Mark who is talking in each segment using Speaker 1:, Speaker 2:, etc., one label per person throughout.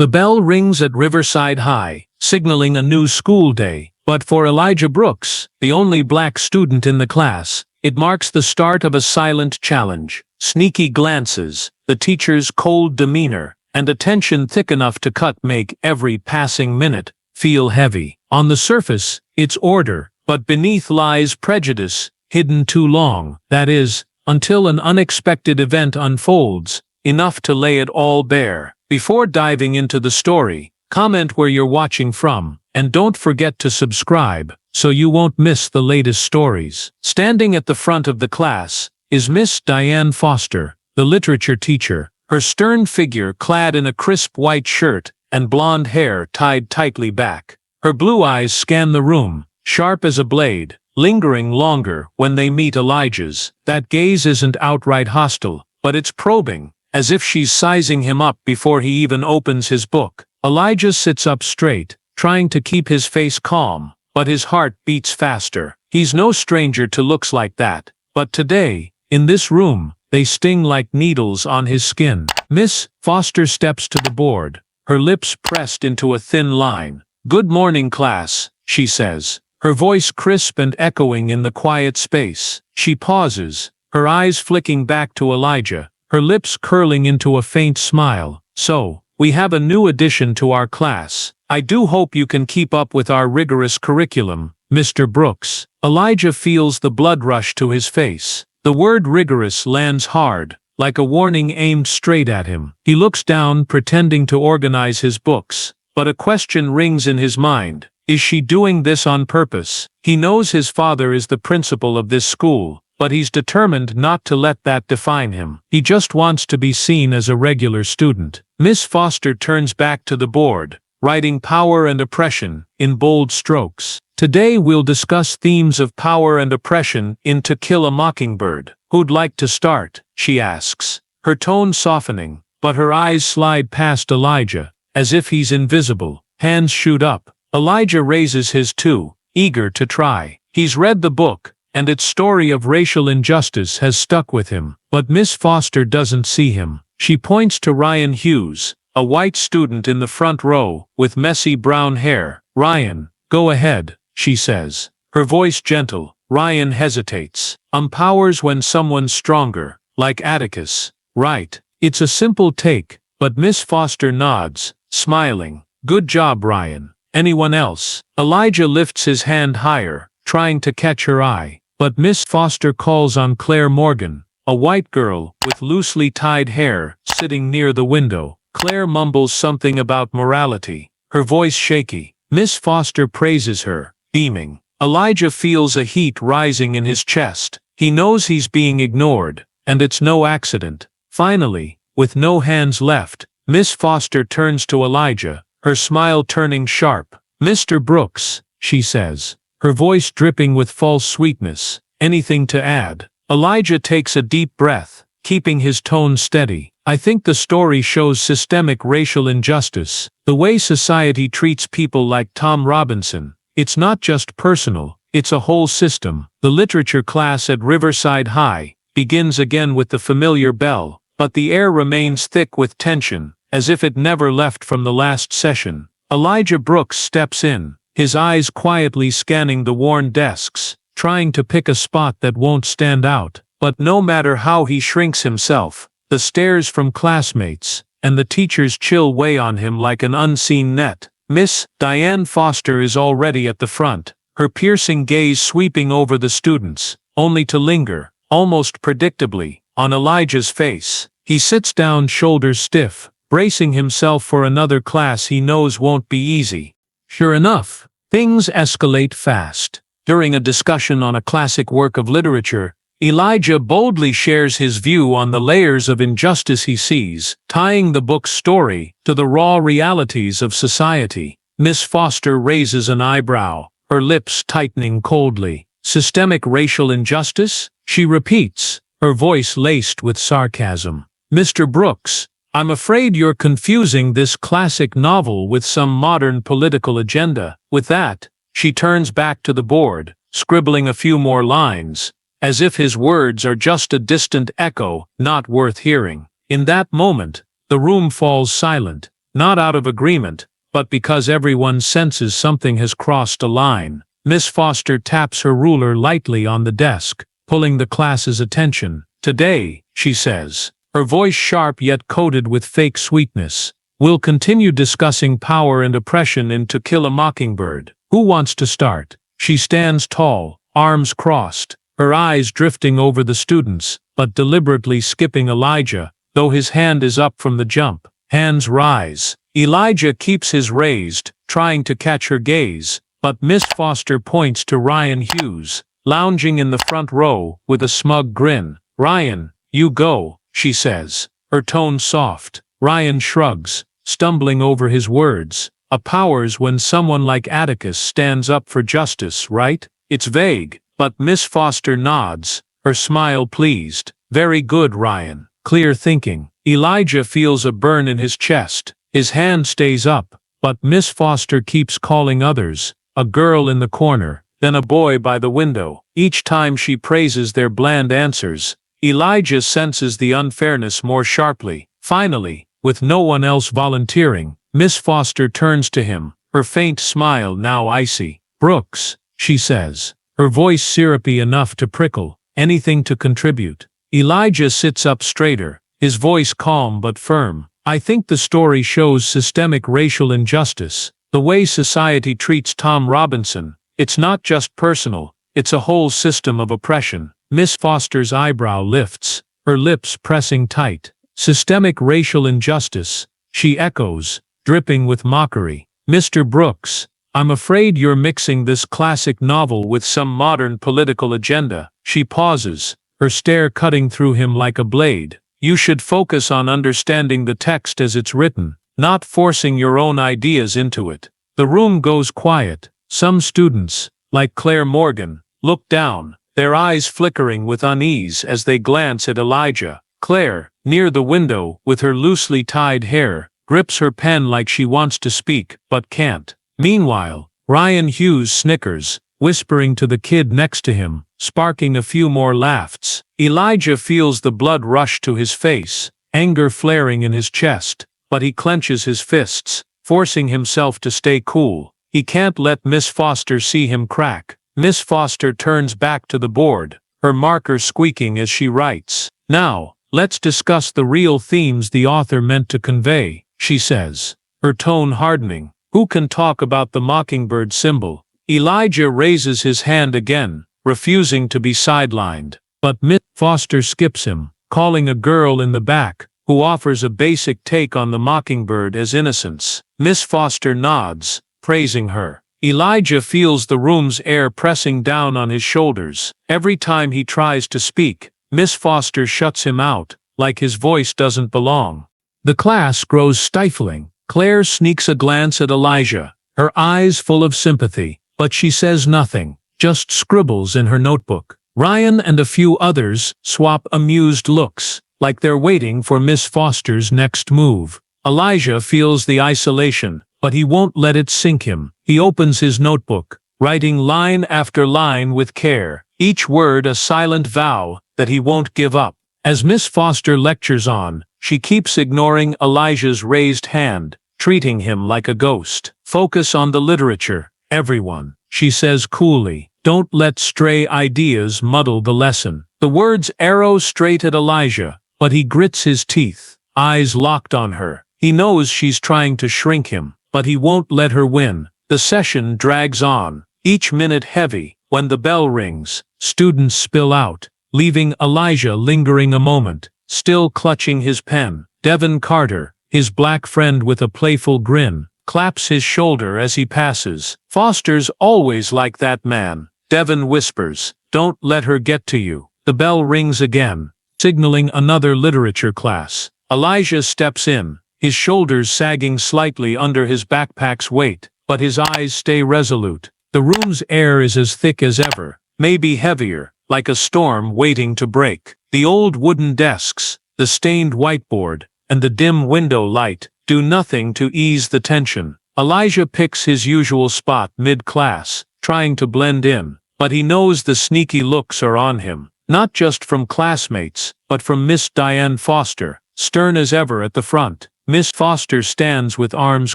Speaker 1: The bell rings at Riverside High, signaling a new school day. But for Elijah Brooks, the only black student in the class, it marks the start of a silent challenge. Sneaky glances, the teacher's cold demeanor, and a tension thick enough to make every passing minute feel heavy. On the surface, it's order, but beneath lies prejudice, hidden too long. That is, until an unexpected event unfolds, enough to lay it all bare. Before diving into the story, comment where you're watching from, and don't forget to subscribe, so you won't miss the latest stories. Standing at the front of the class is Miss Diane Foster, the literature teacher, her stern figure clad in a crisp white shirt and blonde hair tied tightly back. Her blue eyes scan the room, sharp as a blade, lingering longer when they meet Elijah's. That gaze isn't outright hostile, but it's probing, as if she's sizing him up before he even opens his book. Elijah sits up straight, trying to keep his face calm, but his heart beats faster. He's no stranger to looks like that, but today, in this room, they sting like needles on his skin. Miss Foster steps to the board, her lips pressed into a thin line. "Good morning, class," she says, her voice crisp and echoing in the quiet space. She pauses, her eyes flicking back to Elijah, her lips curling into a faint smile. "So, we have a new addition to our class. I do hope you can keep up with our rigorous curriculum, Mr. Brooks." Elijah feels the blood rush to his face. The word rigorous lands hard, like a warning aimed straight at him. He looks down, pretending to organize his books, but a question rings in his mind. Is she doing this on purpose? He knows his father is the principal of this school, but he's determined not to let that define him. He just wants to be seen as a regular student. Miss Foster turns back to the board, writing "Power and Oppression" in bold strokes. "Today we'll discuss themes of power and oppression in To Kill a Mockingbird. Who'd like to start?" she asks, her tone softening, but her eyes slide past Elijah, as if he's invisible. Hands shoot up. Elijah raises his too, eager to try. He's read the book, and its story of racial injustice has stuck with him. But Miss Foster doesn't see him. She points to Ryan Hughes, a white student in the front row, with messy brown hair. "Ryan, go ahead," she says, her voice gentle. Ryan hesitates. "Powers when someone's stronger, like Atticus, right?" It's a simple take, but Miss Foster nods, smiling. "Good job, Ryan. Anyone else?" Elijah lifts his hand higher, trying to catch her eye, but Miss Foster calls on Claire Morgan, a white girl with loosely tied hair, sitting near the window. Claire mumbles something about morality, her voice shaky. Miss Foster praises her, beaming. Elijah feels a heat rising in his chest. He knows he's being ignored, and it's no accident. Finally, with no hands left, Miss Foster turns to Elijah, her smile turning sharp. "Mr. Brooks," she says, her voice dripping with false sweetness. "Anything to add?" Elijah takes a deep breath, keeping his tone steady. "I think the story shows systemic racial injustice, the way society treats people like Tom Robinson. It's not just personal, it's a whole system." The literature class at Riverside High begins again with the familiar bell, but the air remains thick with tension, as if it never left from the last session. Elijah Brooks steps in, his eyes quietly scanning the worn desks, trying to pick a spot that won't stand out. But no matter how he shrinks himself, the stares from classmates and the teacher's chill weigh on him like an unseen net. Miss Diane Foster is already at the front, her piercing gaze sweeping over the students, only to linger, almost predictably, on Elijah's face. He sits down, shoulders stiff, bracing himself for another class he knows won't be easy. Sure enough, things escalate fast. During a discussion on a classic work of literature, Elijah boldly shares his view on the layers of injustice he sees, tying the book's story to the raw realities of society. Miss Foster raises an eyebrow, her lips tightening coldly. "Systemic racial injustice?" she repeats, her voice laced with sarcasm. "Mr. Brooks, I'm afraid you're confusing this classic novel with some modern political agenda." With that, she turns back to the board, scribbling a few more lines, as if his words are just a distant echo, not worth hearing. In that moment, the room falls silent. not out of agreement, but because everyone senses something has crossed a line. Miss Foster taps her ruler lightly on the desk, pulling the class's attention. "Today," she says, her voice sharp yet coated with fake sweetness, "we'll continue discussing power and oppression in To Kill a Mockingbird. Who wants to start?" She stands tall, arms crossed, her eyes drifting over the students, but deliberately skipping Elijah, though his hand is up from the jump. Hands rise. Elijah keeps his raised, trying to catch her gaze, but Miss Foster points to Ryan Hughes, lounging in the front row, with a smug grin. "Ryan, you go," she says, her tone soft. Ryan shrugs, stumbling over his words. "A power's when someone like Atticus stands up for justice, right?" It's vague, but Miss Foster nods, her smile pleased. "Very good, Ryan. Clear thinking." Elijah feels a burn in his chest. His hand stays up, but Miss Foster keeps calling others, a girl in the corner, then a boy by the window. Each time she praises their bland answers, Elijah senses the unfairness more sharply. Finally, with no one else volunteering, Miss Foster turns to him, her faint smile now icy. "Brooks," she says, her voice syrupy enough to prickle. "Anything to contribute?" Elijah sits up straighter, his voice calm but firm. "I think the story shows systemic racial injustice, the way society treats Tom Robinson. It's not just personal, it's a whole system of oppression." Miss Foster's eyebrow lifts, her lips pressing tight. "Systemic racial injustice," she echoes, dripping with mockery. "Mr. Brooks, I'm afraid you're mixing this classic novel with some modern political agenda." She pauses, her stare cutting through him like a blade. "You should focus on understanding the text as it's written, not forcing your own ideas into it." The room goes quiet. Some students, like Claire Morgan, look down, their eyes flickering with unease as they glance at Elijah. Claire, near the window, with her loosely tied hair, grips her pen like she wants to speak, but can't. Meanwhile, Ryan Hughes snickers, whispering to the kid next to him, sparking a few more laughs. Elijah feels the blood rush to his face, anger flaring in his chest, but he clenches his fists, forcing himself to stay cool. He can't let Miss Foster see him crack. Miss Foster turns back to the board, her marker squeaking as she writes. "Now, let's discuss the real themes the author meant to convey," she says, her tone hardening. "Who can talk about the mockingbird symbol?" Elijah raises his hand again, refusing to be sidelined, but Miss Foster skips him, calling a girl in the back, who offers a basic take on the mockingbird as innocence. Miss Foster nods, praising her. Elijah feels the room's air pressing down on his shoulders. Every time he tries to speak, Miss Foster shuts him out, like his voice doesn't belong. The class grows stifling. Claire sneaks a glance at Elijah, her eyes full of sympathy, but she says nothing, just scribbles in her notebook. Ryan and a few others swap amused looks, like they're waiting for Miss Foster's next move. Elijah feels the isolation, but he won't let it sink him. He opens his notebook, writing line after line with care, each word a silent vow that he won't give up. As Miss Foster lectures on, she keeps ignoring Elijah's raised hand, treating him like a ghost. "Focus on the literature, everyone," she says coolly. "Don't let stray ideas muddle the lesson." The words arrow straight at Elijah, but he grits his teeth, eyes locked on her. He knows she's trying to shrink him, but he won't let her win. The session drags on, each minute heavy. When the bell rings, students spill out, leaving Elijah lingering a moment, still clutching his pen. Devin Carter, his black friend with a playful grin, claps his shoulder as he passes. "Foster's always like that, man," Devin whispers. "Don't let her get to you." The bell rings again, signaling another literature class. Elijah steps in, his shoulders sagging slightly under his backpack's weight, but his eyes stay resolute. The room's air is as thick as ever, maybe heavier, like a storm waiting to break. The old wooden desks, the stained whiteboard, and the dim window light do nothing to ease the tension. Elijah picks his usual spot mid-class, trying to blend in, but he knows the sneaky looks are on him, not just from classmates, but from Miss Diane Foster, stern as ever at the front. Miss Foster stands with arms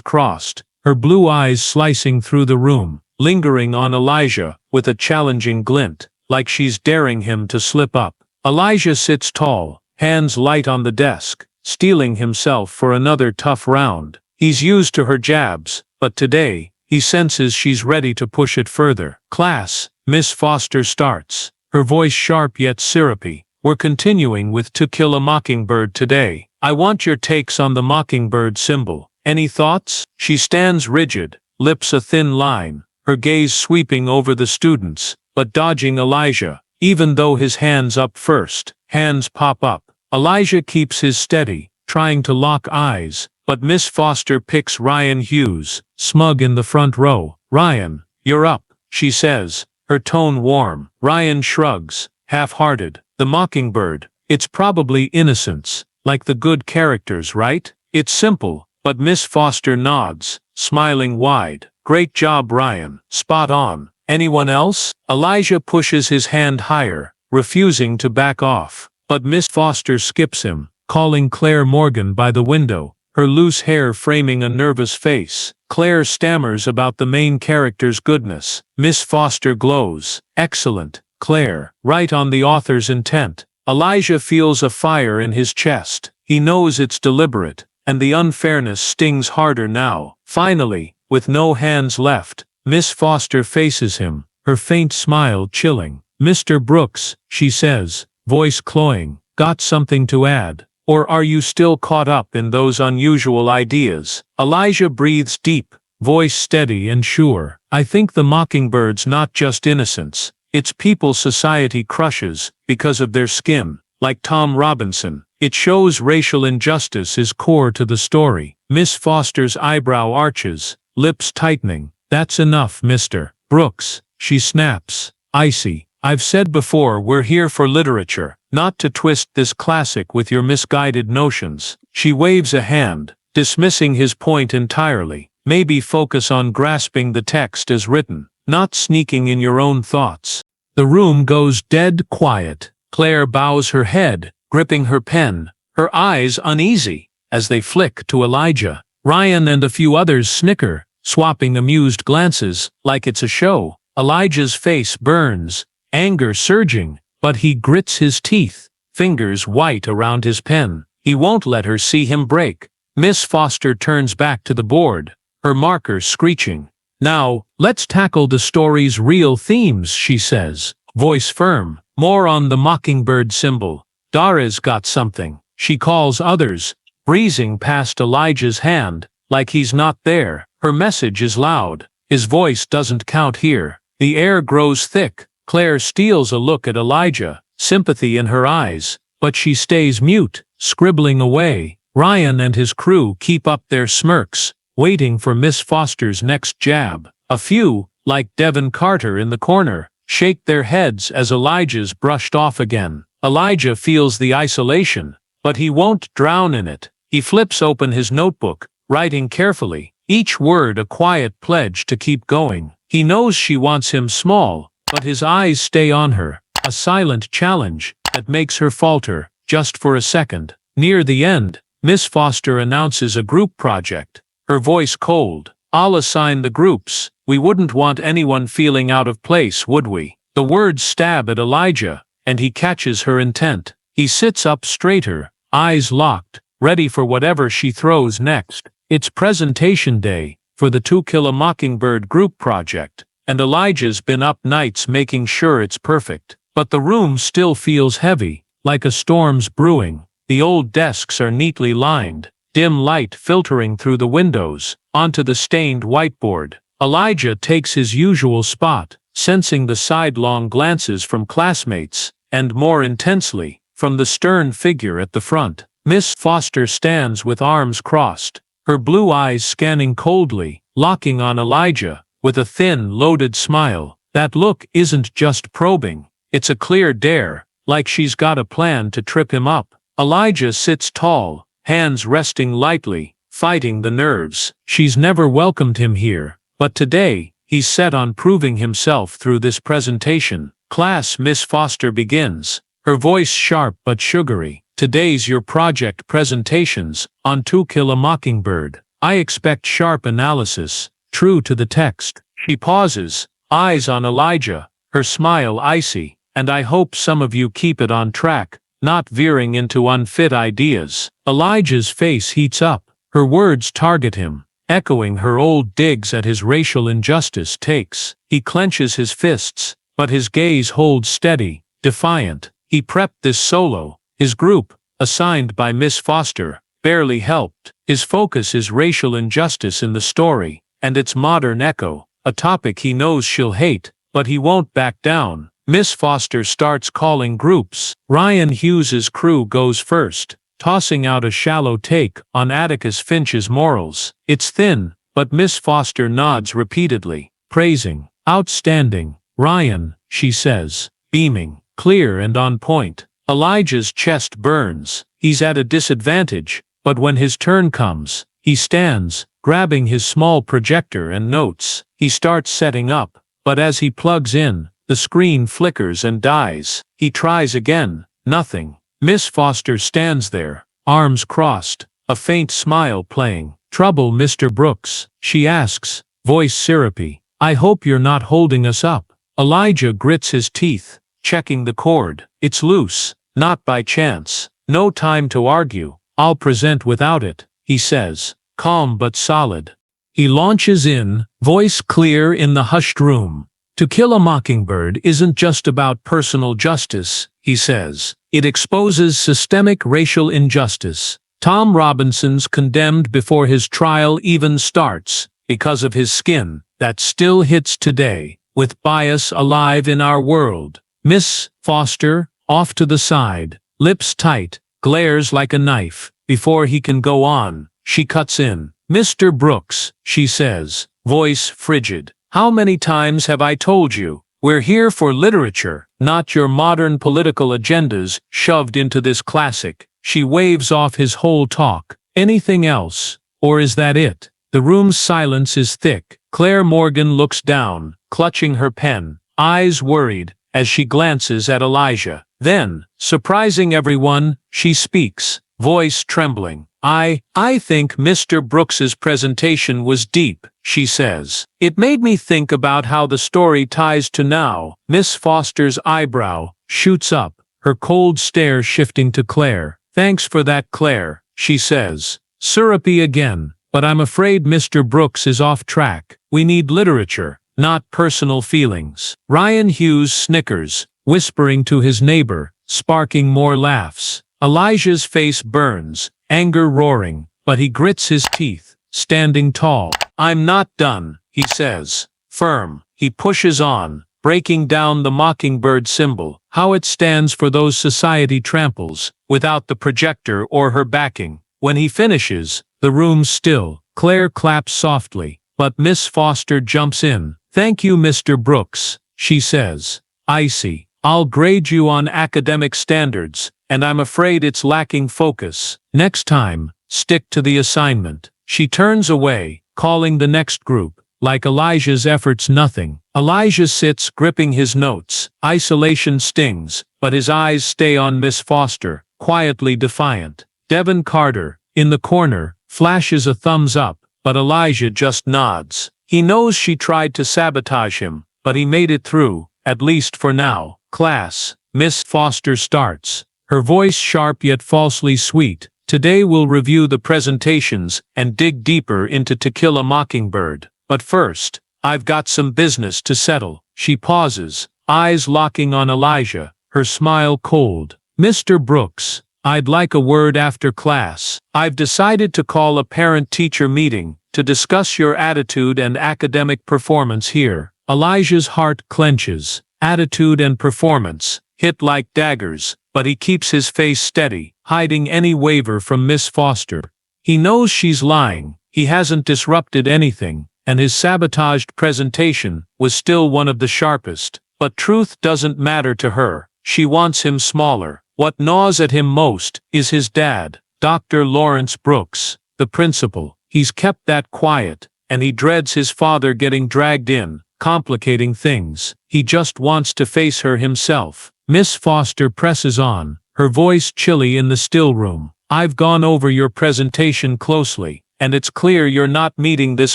Speaker 1: crossed, her blue eyes slicing through the room, lingering on Elijah with a challenging glint, like she's daring him to slip up. Elijah sits tall, hands light on the desk, steeling himself for another tough round. He's used to her jabs, but today, he senses she's ready to push it further. Class, Miss Foster starts, her voice sharp yet syrupy. We're continuing with To Kill a Mockingbird today. I want your takes on the mockingbird symbol. Any thoughts? She stands rigid, lips a thin line, her gaze sweeping over the students, but dodging Elijah. Even though his hands up first, hands pop up. Elijah keeps his steady, trying to lock eyes, but Miss Foster picks Ryan Hughes, smug in the front row. Ryan, you're up, she says, her tone warm. Ryan shrugs, half-hearted. The mockingbird, it's probably innocence, like the good characters, right? It's simple, but Miss Foster nods, smiling wide. Great job, Ryan. Spot on. Anyone else? Elijah pushes his hand higher, refusing to back off. But Miss Foster skips him, calling Claire Morgan by the window, her loose hair framing a nervous face. Claire stammers about the main character's goodness. Miss Foster glows. Excellent, Claire. Right on the author's intent. Elijah feels a fire in his chest. He knows it's deliberate, and the unfairness stings harder now. Finally, with no hands left, Miss Foster faces him, her faint smile chilling. Mr. Brooks, she says, voice cloying, got something to add? Or are you still caught up in those unusual ideas? Elijah breathes deep, voice steady and sure. I think the mockingbird's not just innocence. It's people society crushes because of their skin, like Tom Robinson. It shows racial injustice is core to the story. Miss Foster's eyebrow arches, lips tightening. That's enough, Mr. Brooks, she snaps. Icy. I've said before we're here for literature, not to twist this classic with your misguided notions. She waves a hand, dismissing his point entirely. Maybe focus on grasping the text as written, not sneaking in your own thoughts. The room goes dead quiet. Claire bows her head, gripping her pen, her eyes uneasy, as they flick to Elijah. Ryan and a few others snicker, swapping amused glances, like it's a show. Elijah's face burns, anger surging, but he grits his teeth, fingers white around his pen. He won't let her see him break. Miss Foster turns back to the board, her marker screeching. Now, let's tackle the story's real themes, she says, voice firm. More on the mockingbird symbol. Dara's got something, she calls others, breezing past Elijah's hand, like he's not there. Her message is loud. His voice doesn't count here. The air grows thick. Claire steals a look at Elijah, sympathy in her eyes, but she stays mute, scribbling away. Ryan and his crew keep up their smirks, waiting for Miss Foster's next jab. A few, like Devin Carter in the corner, shake their heads as Elijah's brushed off again. Elijah feels the isolation, but he won't drown in it. He flips open his notebook, writing carefully, each word a quiet pledge to keep going. He knows she wants him small, but his eyes stay on her, a silent challenge that makes her falter, just for a second. Near the end, Miss Foster announces a group project, her voice cold. I'll assign the groups. We wouldn't want anyone feeling out of place, would we? The words stab at Elijah, and he catches her intent. He sits up straighter, eyes locked, ready for whatever she throws next. It's presentation day for the To Kill a Mockingbird group project, and Elijah's been up nights making sure it's perfect. But the room still feels heavy, like a storm's brewing. The old desks are neatly lined, dim light filtering through the windows, onto the stained whiteboard. Elijah takes his usual spot, sensing the sidelong glances from classmates, and more intensely, from the stern figure at the front. Miss Foster stands with arms crossed, her blue eyes scanning coldly, locking on Elijah, with a thin, loaded smile. That look isn't just probing, it's a clear dare, like she's got a plan to trip him up. Elijah sits tall, hands resting lightly, fighting the nerves. She's never welcomed him here, but today, he's set on proving himself through this presentation. Class, Miss Foster begins, her voice sharp but sugary. Today's your project presentations on To Kill a Mockingbird. I expect sharp analysis, true to the text. She pauses, eyes on Elijah, her smile icy, and I hope some of you keep it on track, not veering into unfit ideas. Elijah's face heats up, her words target him, echoing her old digs at his racial injustice takes. He clenches his fists, but his gaze holds steady, defiant. He prepped this solo. His group, assigned by Miss Foster, barely helped. His focus is racial injustice in the story, and its modern echo, a topic he knows she'll hate, but he won't back down. Miss Foster starts calling groups. Ryan Hughes's crew goes first, tossing out a shallow take on Atticus Finch's morals. It's thin, but Miss Foster nods repeatedly, praising. Outstanding, Ryan, she says, beaming, clear and on point. Elijah's chest burns. He's at a disadvantage, but when his turn comes, he stands, grabbing his small projector and notes. He starts setting up, but as he plugs in, the screen flickers and dies. He tries again, nothing. Miss Foster stands there, arms crossed, a faint smile playing. Trouble, Mr. Brooks? She asks, voice syrupy. I hope you're not holding us up. Elijah grits his teeth, checking the cord. It's loose, not by chance. No time to argue. I'll present without it, he says, calm but solid. He launches in, voice clear in the hushed room. To Kill a Mockingbird isn't just about personal justice, he says. It exposes systemic racial injustice. Tom Robinson's condemned before his trial even starts, because of his skin, that still hits today, with bias alive in our world. Miss Foster, off to the side, lips tight, glares like a knife. Before he can go on, she cuts in. Mr. Brooks, she says, voice frigid. How many times have I told you, we're here for literature, not your modern political agendas shoved into this classic. She waves off his whole talk. Anything else? Or is that it? The room's silence is thick. Claire Morgan looks down, clutching her pen, eyes worried, as she glances at Elijah. Then, surprising everyone, she speaks, voice trembling. I think Mr. Brooks's presentation was deep, she says. It made me think about how the story ties to now. Miss Foster's eyebrow shoots up, her cold stare shifting to Claire. Thanks for that, Claire, she says. Syrupy again, but I'm afraid Mr. Brooks is off track. We need literature, not personal feelings. Ryan Hughes snickers, whispering to his neighbor, sparking more laughs. Elijah's face burns, anger roaring, but he grits his teeth, standing tall. I'm not done, he says, firm. He pushes on, breaking down the mockingbird symbol, how it stands for those society tramples, without the projector or her backing. When he finishes, the room's still. Claire claps softly, but Miss Foster jumps in. Thank you, Mr. Brooks, she says, icy. I'll grade you on academic standards, and I'm afraid it's lacking focus. Next time, stick to the assignment. She turns away, calling the next group. Like Elijah's efforts nothing. Elijah sits gripping his notes. Isolation stings, but his eyes stay on Miss Foster, quietly defiant. Devin Carter, in the corner, flashes a thumbs up, but Elijah just nods. He knows she tried to sabotage him, but he made it through, at least for now. Class, Miss Foster starts, her voice sharp yet falsely sweet. Today we'll review the presentations and dig deeper into To Kill a Mockingbird. But first, I've got some business to settle. She pauses, eyes locking on Elijah, her smile cold. Mr. Brooks, I'd like a word after class. I've decided to call a parent-teacher meeting to discuss your attitude and academic performance here. Elijah's heart clenches. Attitude and performance hit like daggers, but he keeps his face steady, hiding any waver from Miss Foster. He knows she's lying. He hasn't disrupted anything, and his sabotaged presentation was still one of the sharpest. But truth doesn't matter to her. She wants him smaller. What gnaws at him most is his dad, Dr. Lawrence Brooks, the principal. He's kept that quiet, and he dreads his father getting dragged in, complicating things. He just wants to face her himself. Miss Foster presses on, her voice chilly in the still room. "I've gone over your presentation closely, and it's clear you're not meeting this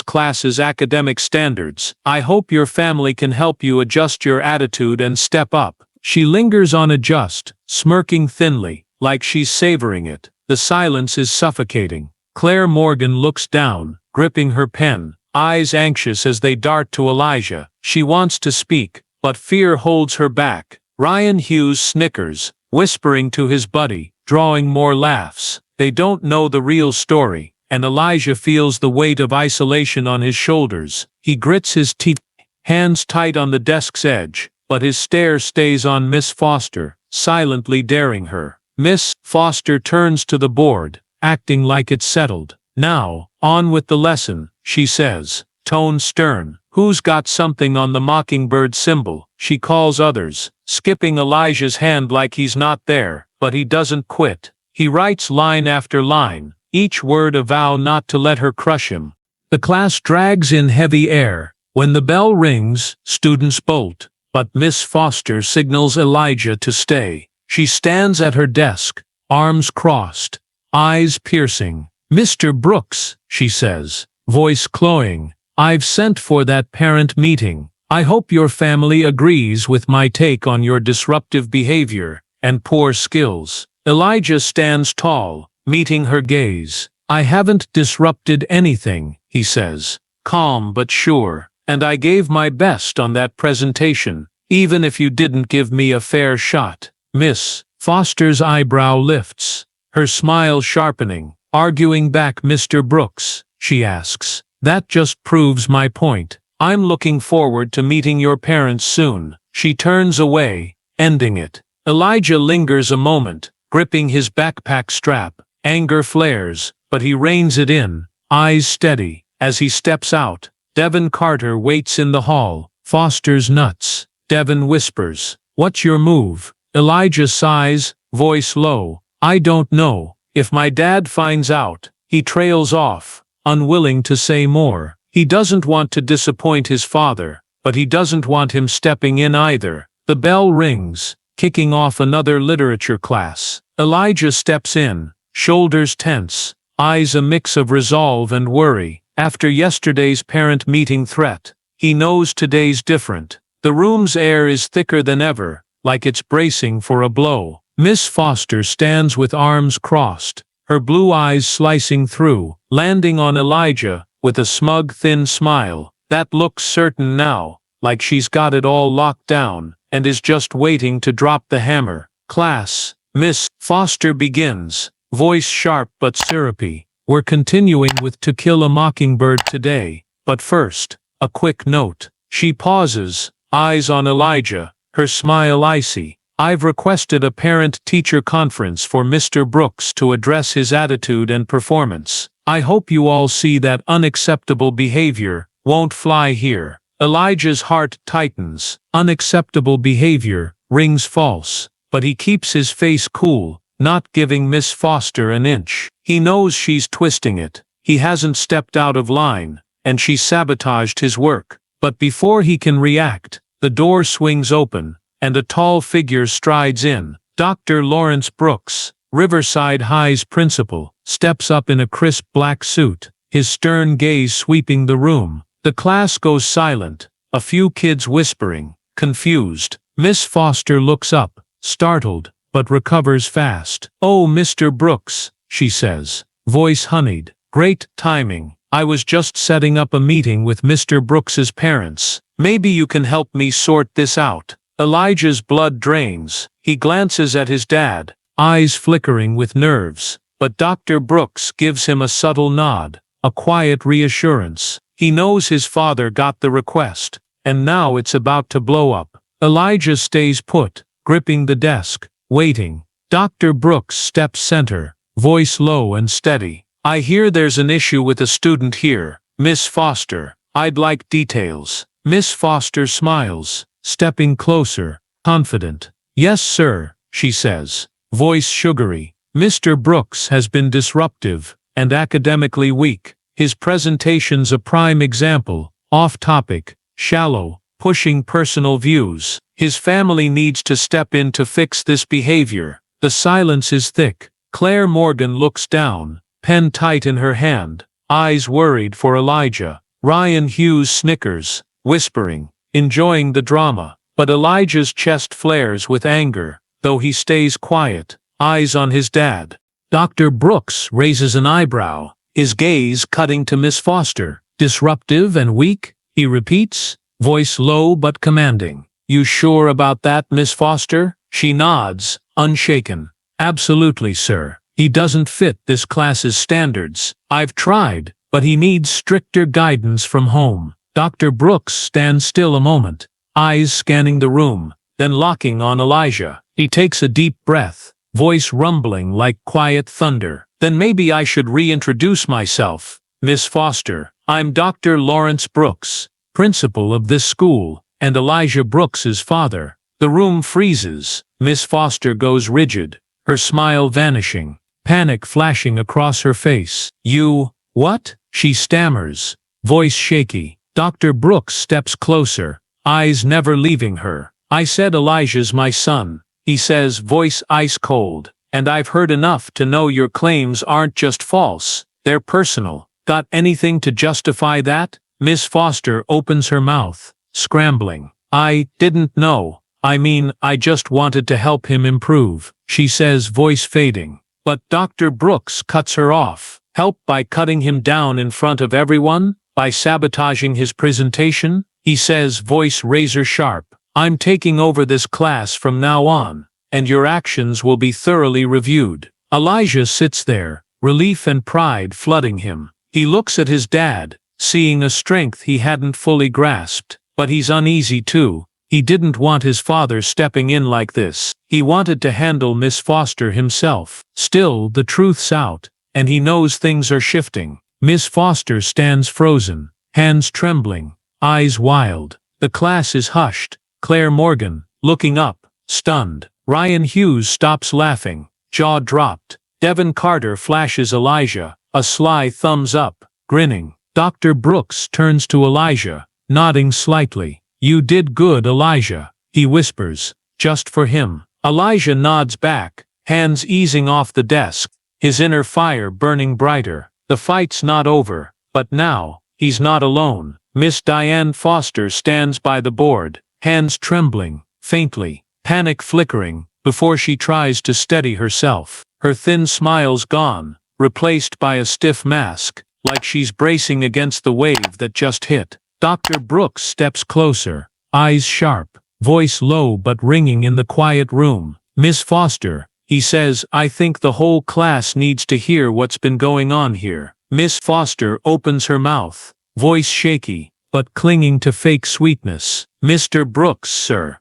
Speaker 1: class's academic standards. I hope your family can help you adjust your attitude and step up." She lingers on adjust, smirking thinly, like she's savoring it. The silence is suffocating. Claire Morgan looks down, gripping her pen, eyes anxious as they dart to Elijah. She wants to speak, but fear holds her back. Ryan Hughes snickers, whispering to his buddy, drawing more laughs. They don't know the real story, and Elijah feels the weight of isolation on his shoulders. He grits his teeth, hands tight on the desk's edge, but his stare stays on Miss Foster, silently daring her. Miss Foster turns to the board, acting like it's settled. "Now, on with the lesson," she says, tone stern. "Who's got something on the mockingbird symbol?" She calls others, skipping Elijah's hand like he's not there, but he doesn't quit. He writes line after line, each word a vow not to let her crush him. The class drags in heavy air. When the bell rings, students bolt, but Miss Foster signals Elijah to stay. She stands at her desk, arms crossed, eyes piercing. "Mr. Brooks," she says, voice cloying, "I've sent for that parent meeting. I hope your family agrees with my take on your disruptive behavior and poor skills." Elijah stands tall, meeting her gaze. "I haven't disrupted anything," he says, calm but sure, "and I gave my best on that presentation, even if you didn't give me a fair shot." Miss Foster's eyebrow lifts, her smile sharpening. "Arguing back, Mr. Brooks?" she asks. "That just proves my point. I'm looking forward to meeting your parents soon." She turns away, ending it. Elijah lingers a moment, gripping his backpack strap. Anger flares, but he reins it in, eyes steady. As he steps out, Devin Carter waits in the hall. "Foster's nuts." Devin whispers, "What's your move?" Elijah sighs, voice low, "I don't know. If my dad finds out." He trails off, unwilling to say more. He doesn't want to disappoint his father, but he doesn't want him stepping in either. The bell rings, kicking off another literature class. Elijah steps in, shoulders tense, eyes a mix of resolve and worry. After yesterday's parent meeting threat, he knows today's different. The room's air is thicker than ever, like it's bracing for a blow. Miss Foster stands with arms crossed, her blue eyes slicing through, landing on Elijah with a smug, thin smile that looks certain now, like she's got it all locked down and is just waiting to drop the hammer. "Class," Miss Foster begins, voice sharp but syrupy. "We're continuing with To Kill a Mockingbird today, but first, a quick note." She pauses, eyes on Elijah, her smile icy. "I've requested a parent-teacher conference for Mr. Brooks to address his attitude and performance. I hope you all see that unacceptable behavior won't fly here." Elijah's heart tightens. Unacceptable behavior rings false, but he keeps his face cool, not giving Miss Foster an inch. He knows she's twisting it. He hasn't stepped out of line, and she sabotaged his work. But before he can react, the door swings open, and a tall figure strides in. Dr. Lawrence Brooks, Riverside High's principal, steps up in a crisp black suit, his stern gaze sweeping the room. The class goes silent, a few kids whispering, confused. Miss Foster looks up, startled, but recovers fast. "Oh, Mr. Brooks," she says, voice honeyed. "Great timing. I was just setting up a meeting with Mr. Brooks's parents. Maybe you can help me sort this out." Elijah's blood drains. He glances at his dad, eyes flickering with nerves, but Dr. Brooks gives him a subtle nod, a quiet reassurance. He knows his father got the request, and now it's about to blow up. Elijah stays put, gripping the desk, waiting. Dr. Brooks steps center, voice low and steady. "I hear there's an issue with a student here, Miss Foster. I'd like details." Miss Foster smiles, stepping closer, confident. "Yes, sir," she says, voice sugary. "Mr. Brooks has been disruptive and academically weak. His presentation's a prime example, off-topic, shallow, pushing personal views. His family needs to step in to fix this behavior." The silence is thick. Claire Morgan looks down, pen tight in her hand, eyes worried for Elijah. Ryan Hughes snickers, whispering, enjoying the drama. But Elijah's chest flares with anger, though he stays quiet, eyes on his dad. Dr. Brooks raises an eyebrow, his gaze cutting to Miss Foster. Disruptive and weak, he repeats, voice low but commanding. You sure about that, Miss Foster? She nods, unshaken. Absolutely, sir. He doesn't fit this class's standards. I've tried, but he needs stricter guidance from home. Dr. Brooks stands still a moment, eyes scanning the room, then locking on Elijah. He takes a deep breath, voice rumbling like quiet thunder. Then maybe I should reintroduce myself. Miss Foster, I'm Dr. Lawrence Brooks, principal of this school, and Elijah Brooks's father. The room freezes. Miss Foster goes rigid, her smile vanishing, panic flashing across her face. You, what? She stammers, voice shaky. Dr. Brooks steps closer, eyes never leaving her. I said Elijah's my son, he says, voice ice cold, and I've heard enough to know your claims aren't just false, they're personal. Got anything to justify that? Miss Foster opens her mouth, scrambling. I didn't know. I mean, I just wanted to help him improve, she says, voice fading. But Dr. Brooks cuts her off. Help by cutting him down in front of everyone? By sabotaging his presentation? He says, voice razor sharp. I'm taking over this class from now on, and your actions will be thoroughly reviewed. Elijah sits there, relief and pride flooding him. He looks at his dad, seeing a strength he hadn't fully grasped. But he's uneasy too. He didn't want his father stepping in like this. He wanted to handle Miss Foster himself. Still, the truth's out, and he knows things are shifting. Miss Foster stands frozen, hands trembling, eyes wild. The class is hushed. Claire Morgan, looking up, stunned. Ryan Hughes stops laughing, jaw dropped. Devin Carter flashes Elijah, a sly thumbs up, grinning. Dr. Brooks turns to Elijah, nodding slightly. You did good, Elijah, he whispers, just for him. Elijah nods back, hands easing off the desk, his inner fire burning brighter. The fight's not over, but now, he's not alone. Miss Diane Foster stands by the board, hands trembling, faintly, panic flickering, before she tries to steady herself. Her thin smile's gone, replaced by a stiff mask, like she's bracing against the wave that just hit. Dr. Brooks steps closer, eyes sharp, voice low but ringing in the quiet room. Miss Foster, he says, I think the whole class needs to hear what's been going on here. Miss Foster opens her mouth, voice shaky, but clinging to fake sweetness. Mr. Brooks, sir,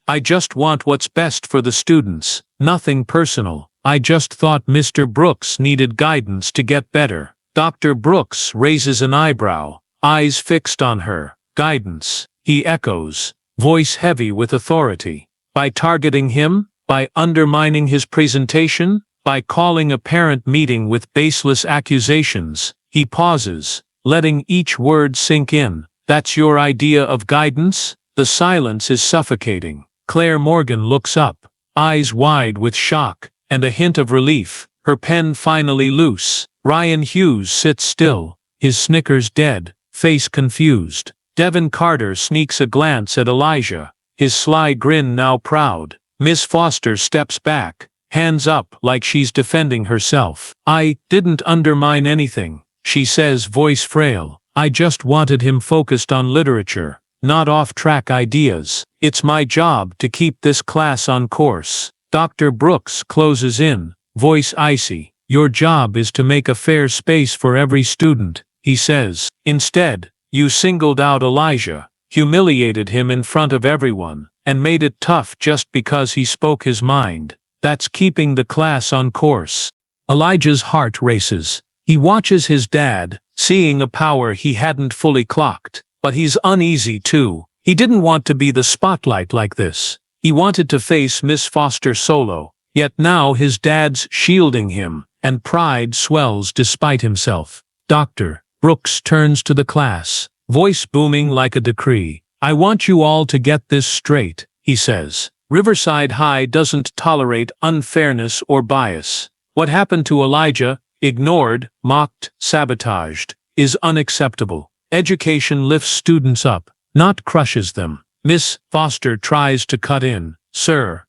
Speaker 1: I just want what's best for the students, nothing personal. I just thought Mr. Brooks needed guidance to get better. Dr. Brooks raises an eyebrow, eyes fixed on her. Guidance, he echoes, voice heavy with authority. By targeting him? By undermining his presentation? By calling a parent meeting with baseless accusations? He pauses, letting each word sink in. That's your idea of guidance? The silence is suffocating. Claire Morgan looks up, eyes wide with shock, and a hint of relief, her pen finally loose. Ryan Hughes sits still, his snickers dead, face confused. Devin Carter sneaks a glance at Elijah, his sly grin now proud. Miss Foster steps back, hands up like she's defending herself. I didn't undermine anything, she says, voice frail. I just wanted him focused on literature, not off-track ideas. It's my job to keep this class on course. Dr. Brooks closes in, voice icy. Your job is to make a fair space for every student, he says. Instead, you singled out Elijah, humiliated him in front of everyone, and made it tough just because he spoke his mind. That's keeping the class on course. Elijah's heart races. He watches his dad, seeing a power he hadn't fully clocked. But he's uneasy too. He didn't want to be the spotlight like this. He wanted to face Miss Foster solo. Yet now his dad's shielding him, and pride swells despite himself. Dr. Brooks turns to the class, voice booming like a decree. I want you all to get this straight, he says. Riverside High doesn't tolerate unfairness or bias. What happened to Elijah, ignored, mocked, sabotaged, is unacceptable. Education lifts students up, not crushes them. Miss Foster tries to cut in. Sir,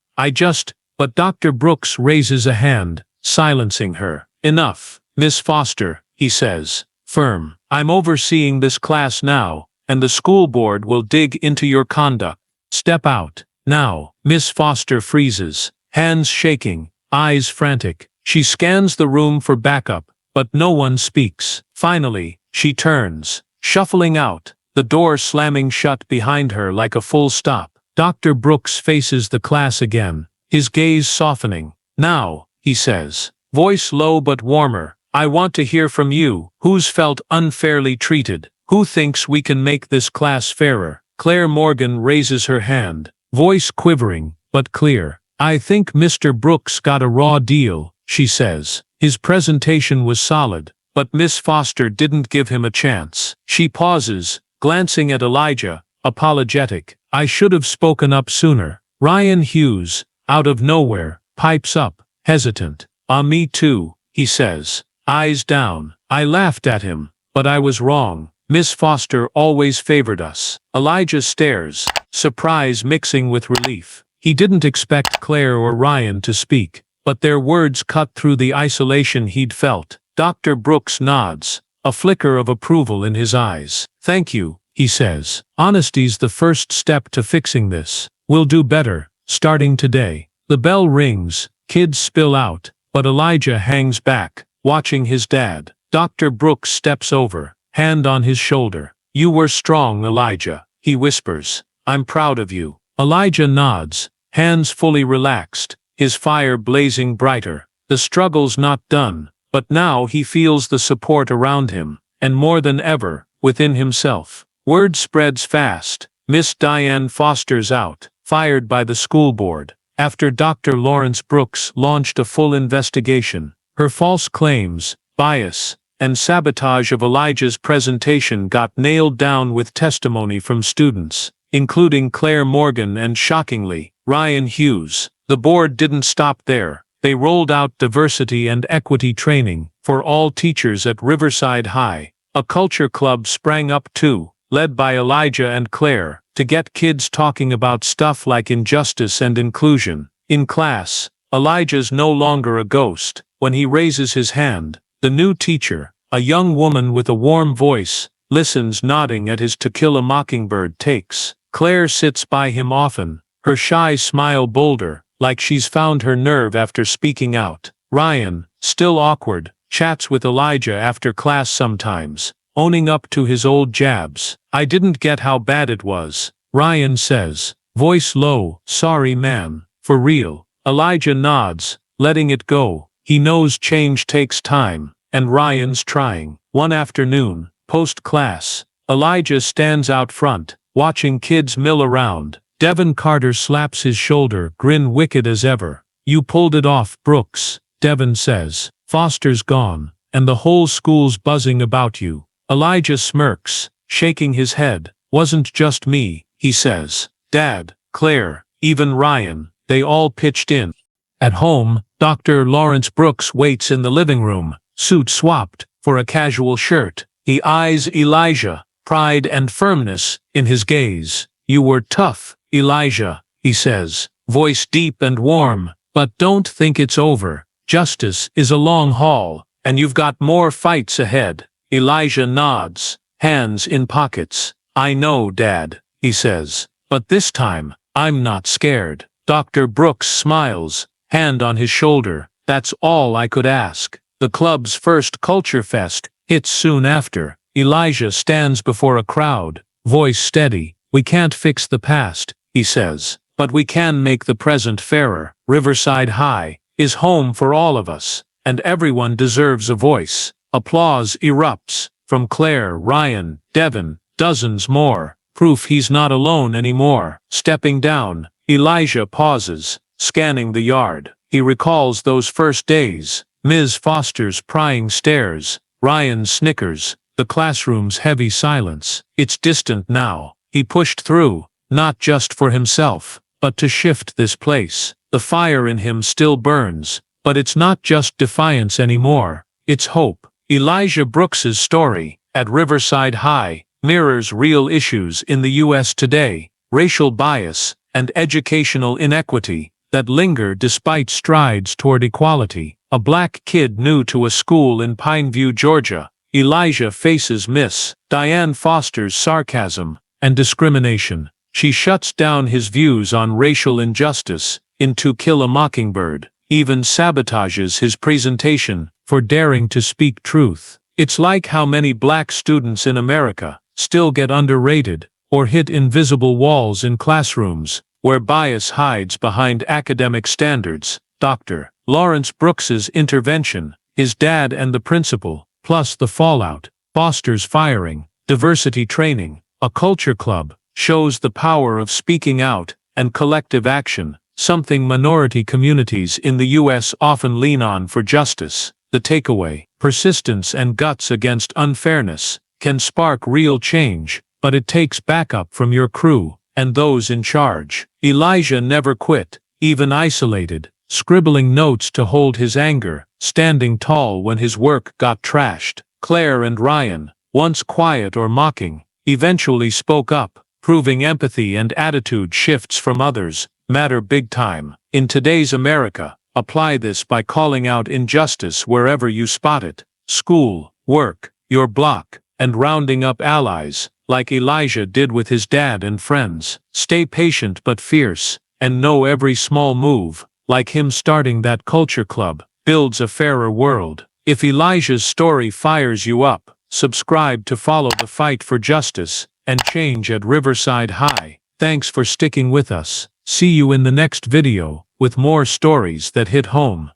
Speaker 1: but Dr. Brooks raises a hand, silencing her. Enough, Miss Foster, he says, firm. I'm overseeing this class now, and the school board will dig into your conduct. Step out, now. Miss Foster freezes, hands shaking, eyes frantic. She scans the room for backup, but no one speaks. Finally, she turns, shuffling out, the door slamming shut behind her like a full stop. Dr. Brooks faces the class again, his gaze softening. Now, he says, voice low but warmer, I want to hear from you. Who's felt unfairly treated? Who thinks we can make this class fairer? Claire Morgan raises her hand, voice quivering, but clear. I think Mr. Brooks got a raw deal, she says. His presentation was solid, but Miss Foster didn't give him a chance. She pauses, glancing at Elijah, apologetic. I should have spoken up sooner. Ryan Hughes, out of nowhere, pipes up, hesitant. Me too, he says, eyes down. I laughed at him, but I was wrong. Miss Foster always favored us. Elijah stares, surprise mixing with relief. He didn't expect Claire or Ryan to speak, but their words cut through the isolation he'd felt. Dr. Brooks nods, a flicker of approval in his eyes. Thank you, he says. Honesty's the first step to fixing this. We'll do better, starting today. The bell rings, kids spill out, but Elijah hangs back, watching his dad. Dr. Brooks steps over, hand on his shoulder. You were strong, Elijah, he whispers. I'm proud of you. Elijah nods, hands fully relaxed, his fire blazing brighter. The struggle's not done, but now he feels the support around him, and more than ever, within himself. Word spreads fast. Miss Diane Foster's out, fired by the school board, after Dr. Lawrence Brooks launched a full investigation. Her false claims, bias, and sabotage of Elijah's presentation got nailed down with testimony from students, including Claire Morgan and, shockingly, Ryan Hughes. The board didn't stop there. They rolled out diversity and equity training for all teachers at Riverside High. A culture club sprang up too, led by Elijah and Claire, to get kids talking about stuff like injustice and inclusion. In class, Elijah's no longer a ghost. When he raises his hand, the new teacher, a young woman with a warm voice, listens, nodding at his To Kill a Mockingbird takes. Claire sits by him often, her shy smile bolder, like she's found her nerve after speaking out. Ryan, still awkward, chats with Elijah after class sometimes, owning up to his old jabs. I didn't get how bad it was, Ryan says, voice low. Sorry man, for real. Elijah nods, letting it go. He knows change takes time, and Ryan's trying. One afternoon, post-class, Elijah stands out front, watching kids mill around. Devin Carter slaps his shoulder, grin wicked as ever. You pulled it off, Brooks, Devin says. Foster's gone, and the whole school's buzzing about you. Elijah smirks, shaking his head. Wasn't just me, he says. Dad, Claire, even Ryan, they all pitched in. At home, Dr. Lawrence Brooks waits in the living room, suit swapped, for a casual shirt. He eyes Elijah, pride and firmness in his gaze. You were tough, Elijah, he says, voice deep and warm, but don't think it's over. Justice is a long haul, and you've got more fights ahead. Elijah nods, hands in pockets. I know, Dad, he says, but this time, I'm not scared. Dr. Brooks smiles, hand on his shoulder. That's all I could ask. The club's first Culture Fest hits soon after. Elijah stands before a crowd, voice steady. We can't fix the past, he says, but we can make the present fairer. Riverside High is home for all of us, and everyone deserves a voice. Applause erupts from Claire, Ryan, Devin, dozens more. Proof he's not alone anymore. Stepping down, Elijah pauses, scanning the yard. He recalls those first days, Ms. Foster's prying stares, Ryan's snickers, the classroom's heavy silence. It's distant now. He pushed through, not just for himself, but to shift this place. The fire in him still burns, but it's not just defiance anymore, it's hope. Elijah Brooks's story, at Riverside High, mirrors real issues in the U.S. today, racial bias, and educational inequity, that linger despite strides toward equality. A black kid new to a school in Pineview, Georgia, Elijah faces Miss Diane Foster's sarcasm and discrimination. She shuts down his views on racial injustice in To Kill a Mockingbird, even sabotages his presentation for daring to speak truth. It's like how many black students in America still get underrated or hit invisible walls in classrooms where bias hides behind academic standards. Dr. Lawrence Brooks's intervention, his dad and the principal, plus the fallout, Foster's firing, diversity training, a culture club, shows the power of speaking out and collective action, something minority communities in the U.S. often lean on for justice. The takeaway: persistence and guts against unfairness can spark real change, but it takes backup from your crew and those in charge. Elijah never quit, even isolated, scribbling notes to hold his anger, standing tall when his work got trashed. Claire and Ryan, once quiet or mocking, eventually spoke up, proving empathy and attitude shifts from others matter big time. In today's America, apply this by calling out injustice wherever you spot it: school, work, your block, and rounding up allies, like Elijah did with his dad and friends. Stay patient but fierce, and know every small move, like him starting that culture club, builds a fairer world. If Elijah's story fires you up, subscribe to follow the fight for justice and change at Riverside High. Thanks for sticking with us. See you in the next video, with more stories that hit home.